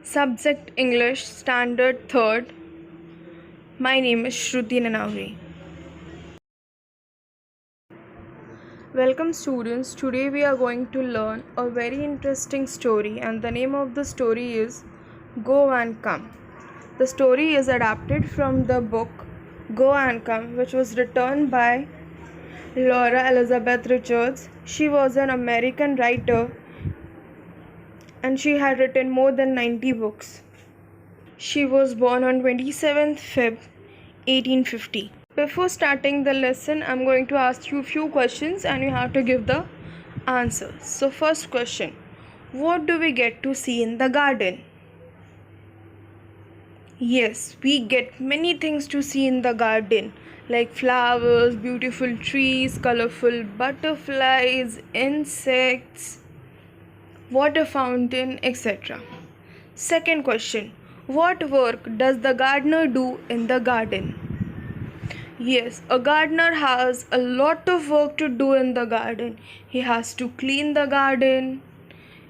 Subject English Standard 3rd. My name is Shruti Nanaware. Welcome students. Today we are going to learn a very interesting story, and the name of the story is Go and Come. The story is adapted from the book Go and Come, which was written by Laura Elizabeth Richards. She was an American writer and she had written more than 90 books. She was born on 27th Feb 1850. Before starting the lesson, I'm going to ask you a few questions and you have to give the answers. So first question, what do we get to see in the garden? Yes, we get many things to see in the garden, like flowers, beautiful trees, colorful butterflies, insects, water fountain, etc. Second question, what work does the gardener do in the garden? Yes, a gardener has a lot of work to do in the garden. He has to clean the garden,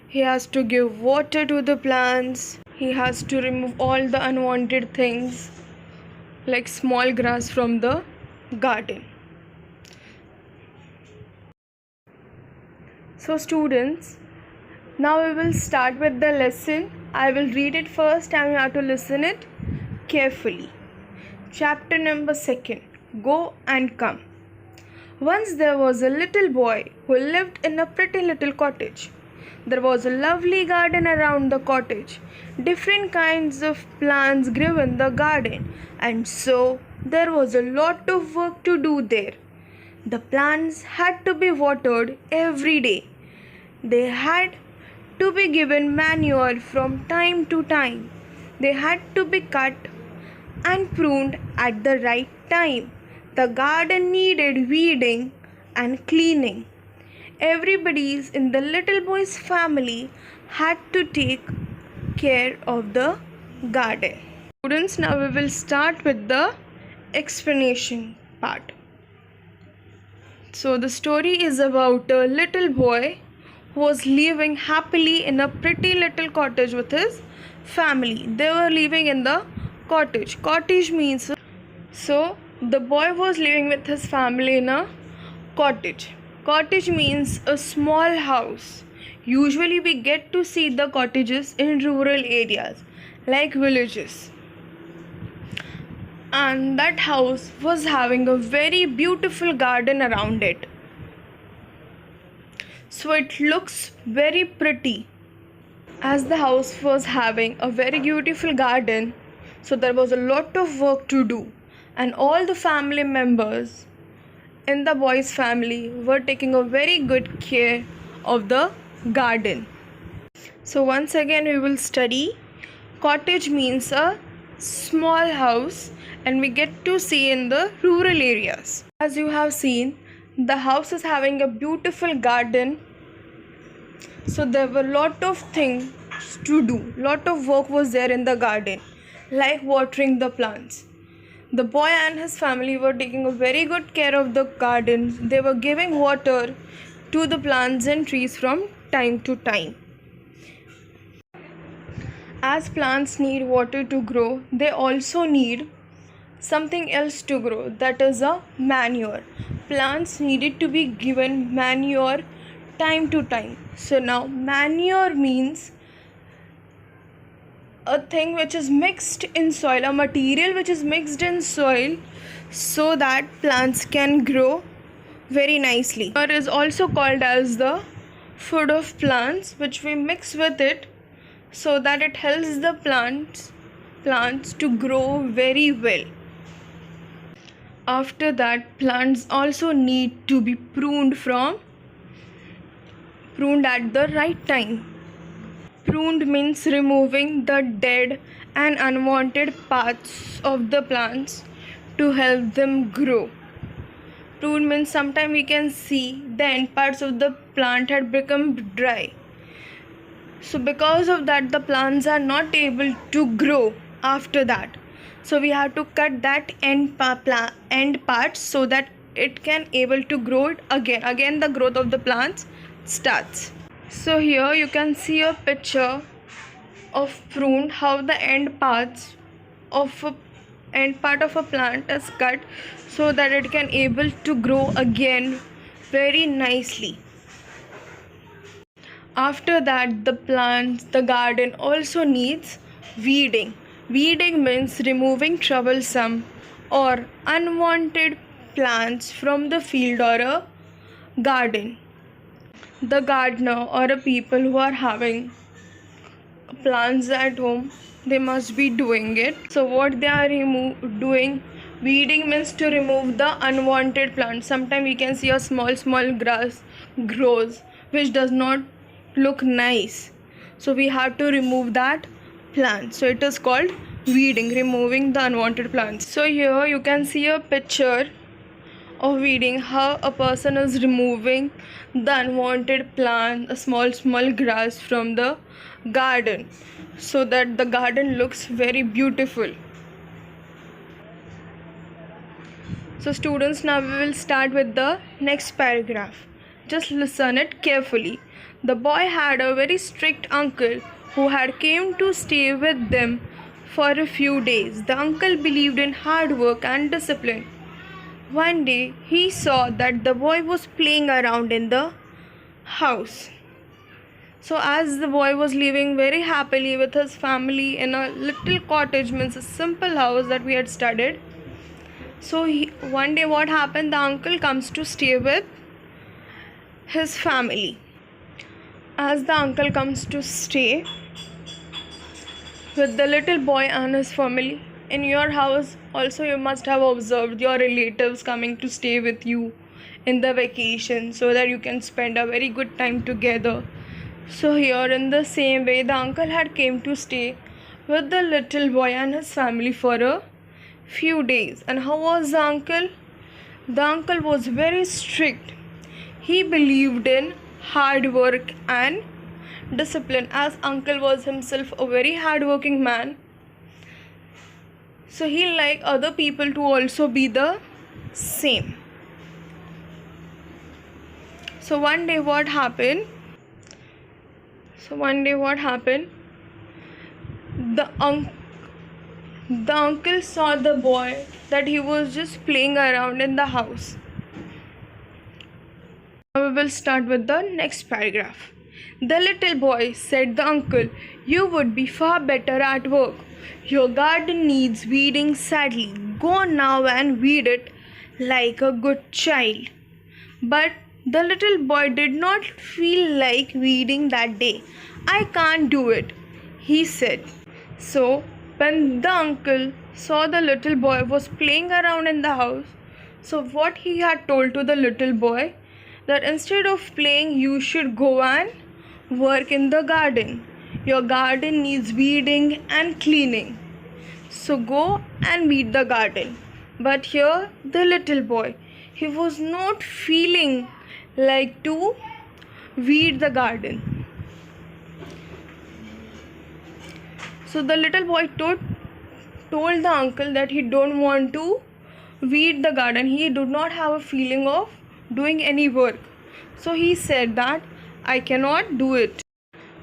he has to give water to the plants, he has to remove all the unwanted things like small grass from the garden. So students, now we will start with the lesson. I will read it first and you have to listen it carefully. Chapter number 2, Go and Come. Once there was a little boy who lived in a pretty little cottage. There was a lovely garden around the cottage. Different kinds of plants grew in the garden, and so there was a lot of work to do there. The plants had to be watered every day. They had to be given manure from time to time. They had to be cut and pruned at the right time. The garden needed weeding and cleaning. Everybody in the little boy's family had to take care of the garden. Students, now we will start with the explanation part. So the story is about a little boy who was living happily in a pretty little cottage with his family. They were living in the cottage. Cottage means, so the boy was living with his family in a cottage. Cottage means a small house. Usually we get to see the cottages in rural areas like villages. And that house was having a very beautiful garden around it. So it looks very pretty. As the house was having a very beautiful garden, so there was a lot of work to do, and all the family members in the boy's family were taking a very good care of the garden. So once again we will study. Cottage means a small house, and we get to see in the rural areas. As you have seen, the house is having a beautiful garden. So there were a lot of things to do. Lot of work was there in the garden, like watering the plants. The boy and his family were taking a very good care of the garden. They were giving water to the plants and trees from time to time. As plants need water to grow, they also need something else to grow, that is a manure. Plants needed to be given manure time to time. So now manure means a thing which is mixed in soil, a material which is mixed in soil so that plants can grow very nicely. It is also called as the food of plants, which we mix with it so that it helps the plants to grow very well. After that, plants also need to be pruned at the right time. Pruned means removing the dead and unwanted parts of the plants to help them grow. Pruned means sometimes we can see the end parts of the plant had become dry. So because of that, the plants are not able to grow after that. So we have to cut that end parts so that it can able to grow it again. Again the growth of the plants starts. So here you can see a picture of pruned, how the of a end part of a plant is cut so that it can able to grow again very nicely. After that, the garden also needs weeding. Weeding means removing troublesome or unwanted plants from the field or a garden. The gardener or a people who are having plants at home, they must be doing it. So what they are doing, weeding means to remove the unwanted plants. Sometimes we can see a small grass grows which does not look nice, so we have to remove that plant. So it is called weeding, removing the unwanted plants. So here you can see a picture of weeding, how a person is removing the unwanted plant, a small grass from the garden, so that the garden looks very beautiful. So students, now we will start with the next paragraph. Just listen it carefully. The boy had a very strict uncle who had came to stay with them for a few days. The uncle believed in hard work and discipline. One day he saw that the boy was playing around in the house. So as the boy was living very happily with his family in a little cottage, means a simple house that we had studied. So one day what happened, the uncle comes to stay with his family. As the uncle comes to stay with the little boy and his family, in your house also you must have observed your relatives coming to stay with you in the vacation, so that you can spend a very good time together. So here in the same way, the uncle had came to stay with the little boy and his family for a few days. And how was the uncle? The uncle was very strict. He believed in hard work and discipline, as uncle was himself a very hardworking man. So he liked other people to also be the same. So one day what happened? The uncle saw the boy that he was just playing around in the house. Now we will start with the next paragraph. The little boy said, the uncle, you would be far better at work. Your garden needs weeding sadly. Go now and weed it like a good child. But the little boy did not feel like weeding that day. I can't do it, he said. So when the uncle saw the little boy was playing around in the house, so what he had told to the little boy, that instead of playing, you should go and work in the garden. Your garden needs weeding and cleaning. So go and weed the garden. But here the little boy, he was not feeling like to weed the garden. So the little boy told the uncle that he don't want to weed the garden. He did not have a feeling of doing any work. So he said that I cannot do it.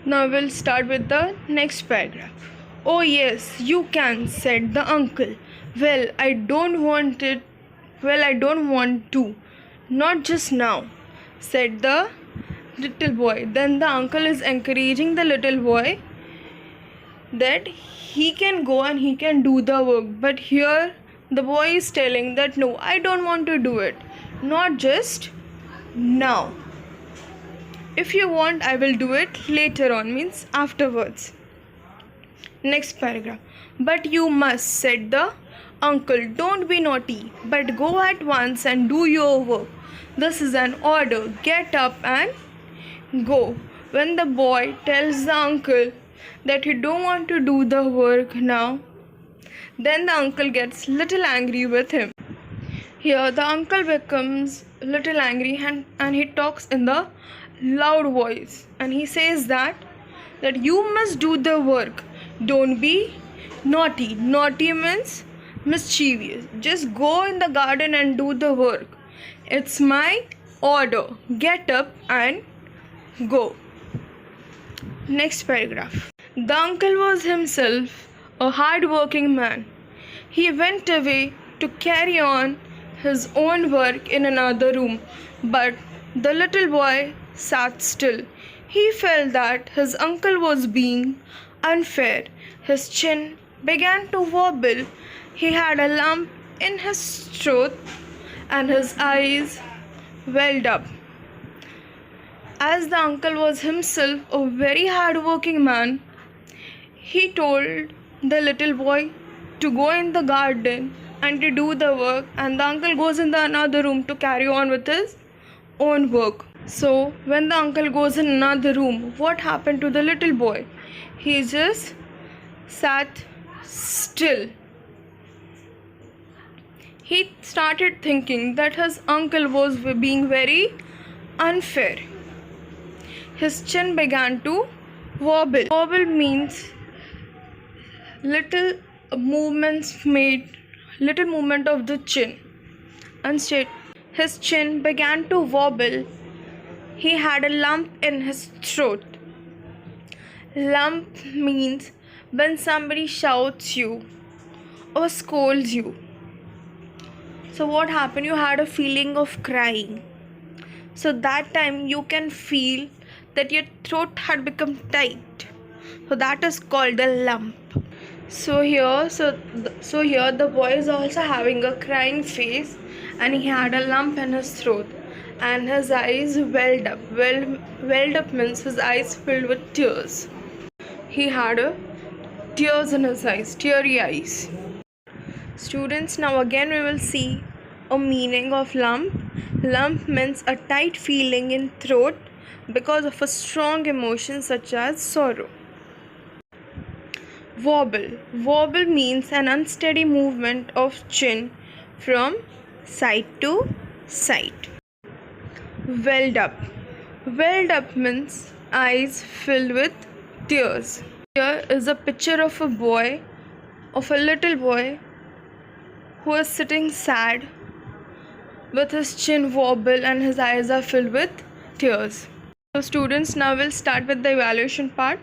Now we'll start with the next paragraph. Oh yes, you can, said the uncle. Well, I don't want to. Not just now, said the little boy. Then the uncle is encouraging the little boy that he can go and he can do the work. But here the boy is telling that no, I don't want to do it. Not just now. If you want, I will do it later on, means afterwards. Next paragraph. But you must, said the uncle. Don't be naughty, but go at once and do your work. This is an order. Get up and go. When the boy tells the uncle that he don't want to do the work now, then the uncle gets little angry with him. Here the uncle becomes little angry and he talks in the loud voice, and he says that you must do the work. Don't be naughty. Naughty means mischievous. Just go in the garden and do the work. It's my order. Get up and go. Next paragraph. The uncle was himself a hard-working man. He went away to carry on his own work in another room, but the little boy sat still. He felt that his uncle was being unfair. His chin began to wobble. He had a lump in his throat and his eyes welled up. As the uncle was himself a very hard-working man, he told the little boy to go in the garden and to do the work, and the uncle goes in the another room to carry on with his own work. So when the uncle goes in another room, what happened to the little boy? He just sat still. He started thinking that his uncle was being very unfair. His chin began to wobble. Wobble means little movement of the chin. Instead, his chin began to wobble. He had a lump in his throat. Lump means when somebody shouts you or scolds you. So what happened? You had a feeling of crying. So that time you can feel that your throat had become tight. So that is called a lump. So here the boy is also having a crying face, and he had a lump in his throat, and his eyes welled up. Welled up means his eyes filled with tears. He had tears in his eyes, teary eyes. Students, now again we will see a meaning of lump. Lump means a tight feeling in throat because of a strong emotion such as sorrow. Wobble. Wobble means an unsteady movement of chin from side to side. Welled up. Welled up means eyes filled with tears. Here is a picture of a little boy who is sitting sad with his chin wobble and his eyes are filled with tears. So students, now we'll start with the evaluation part.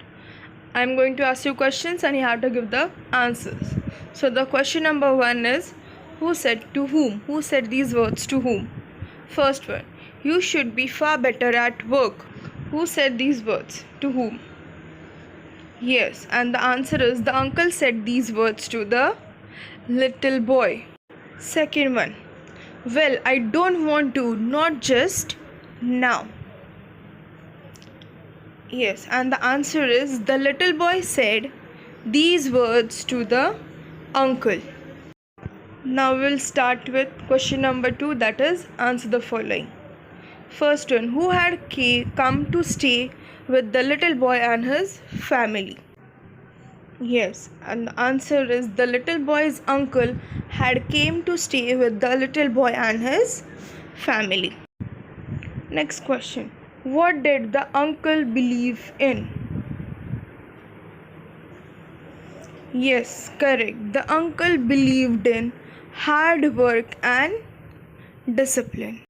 I'm going to ask you questions and you have to give the answers. So the question number 1 is, who said to whom? Who said these words to whom? First one, you should be far better at work. Who said these words? To whom? Yes, and the answer is the uncle said these words to the little boy. Second one, well, I don't want to, not just now. Yes, and the answer is the little boy said these words to the uncle. Now we'll start with question number 2, that is, answer the following. First one, who had come to stay with the little boy and his family? Yes, and the answer is the little boy's uncle had came to stay with the little boy and his family. Next question, what did the uncle believe in? Yes, correct. The uncle believed in hard work and discipline.